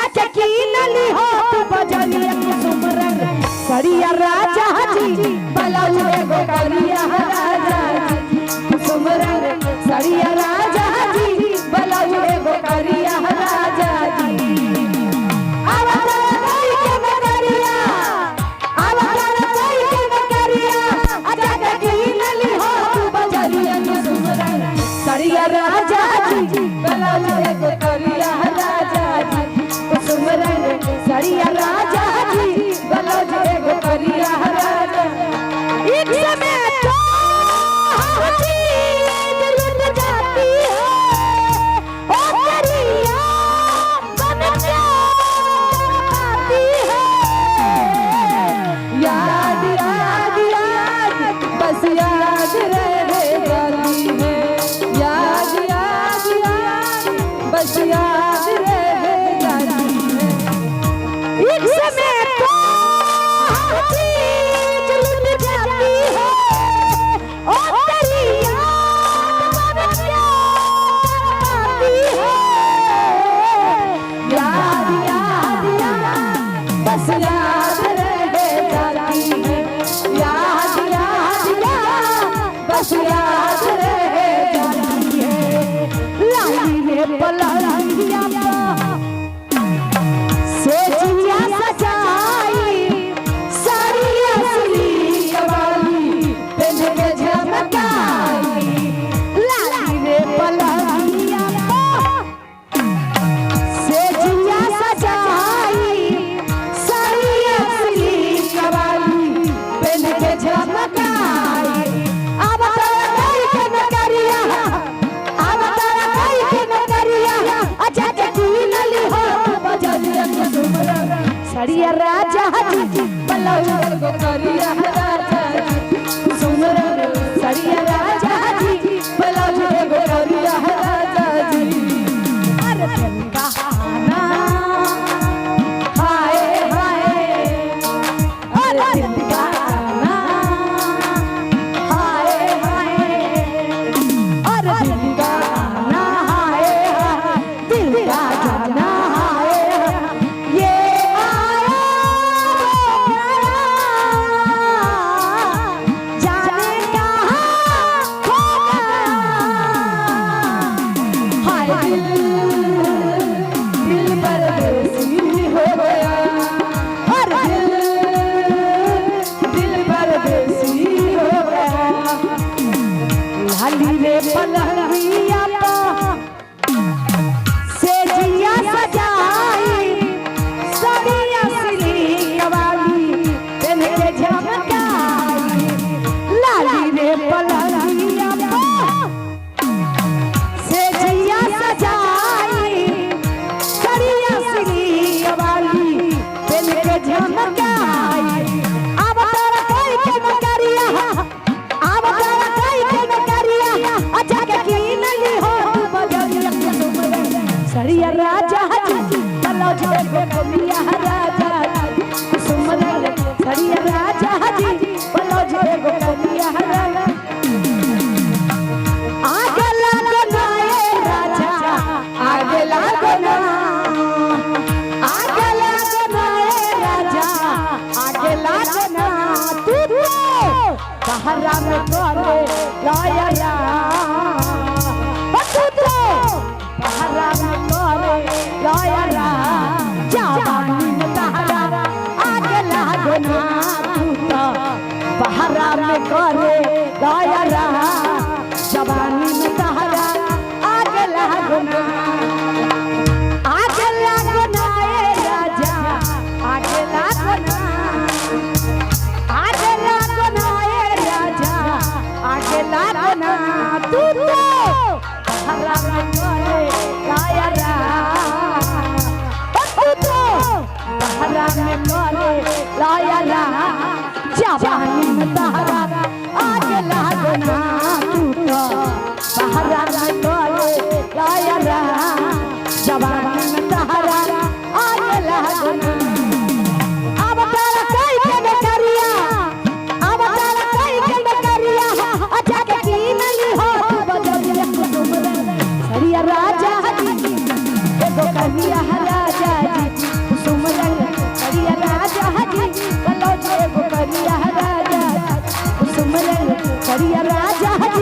अच्छा के कीनली हो तू बजरिया कुसुम रंग सड़िया राजा जी ब्लाउज एगो करिया राजा जी कुसुम रंग सड़िया राजा जी ब्लाउज एगो करिया राजा जी सड़िया राजा जी ब्लाउज एगो करिया राजा जी कुसुम रंग सड़िया राजा जी ब्लाउज एगो करिया राजा एक समय तो चीज लुट जाती है ओ करिया बन जाती है याद याद याद बस याद रह जाती है याद याद याद बस याद रह जाती है एक समय तो चीज लुट जाती है ओ करिया बन जाती है याद याद याद बस याद रह जाती है याद याद याद बस याद रह जाती है लाई रे पलंगिया से जिया सजाई साड़ी असली कवाली पेन के झमकाई लाई रे पलंगिया से जिया सजाई साड़ी असली कवाली पेन के झमकाई अब तारा कई के न करिया अब तारा कई के न करिया अच्छा के कीनली हो बजरिया कुसुम रंग सड़िया राजा जी ब्लाउज एगो करिया राजा जी कुसुम रंग सड़िया राजा जी ब्लाउज एगो करिया राजा जी अरे दिल कहाना हाय हाय अरे दिल कहाना हाय हाय अरे दिल कहाना हाय हाय दिल का जाना हाय हाय ये आया जाने कहाँ खो गया हाय दिल परदेसी हो गया और दिल परदेसी हो गया लाली रे पलंगिया से जिया सजाई साड़ी असली कवाली पेन के झमकाई लाली रे पलंगिया से जिया सजाई साड़ी असली कवाली पेन के झमकाई अब तारा कई के न करिया अब तारा कई के न करिया अच्छा के कीनली हो तू बजरिया कुसुम रंग सड़िया राजा जी ब्लाउज एगो करिया राजा जी कुसुम रंग सड़िया राजा जी ब्लाउज एगो करिया राजा आगे लागो ना ए राजा आगे लागो ना आगे लागो ना ए राजा आगे लागो ना तू तो सहारा में करे लाया तू तो सहारा में करे लाया जवानी में तहरा आगे लागो ना तू तो सहारा में करे लाया जवानी में तहरा आगे लागो ना ए राजा आगे लागो ना ए राजा आगे लागो ना तू तो हरा में करे लाया तू तो हरा में करे लाया जवानी में तहरा आगे लागो ना तू तो हरा में करे लाया जवानी में तहरा आगे लागो ना अब तारा कई के न करिया अब तारा कई के न करिया अच्छा के कीनली हो तू बजरिया कुसुम रंग सड़िया राजा जी एगो करिया राजा जी करिया राजा जी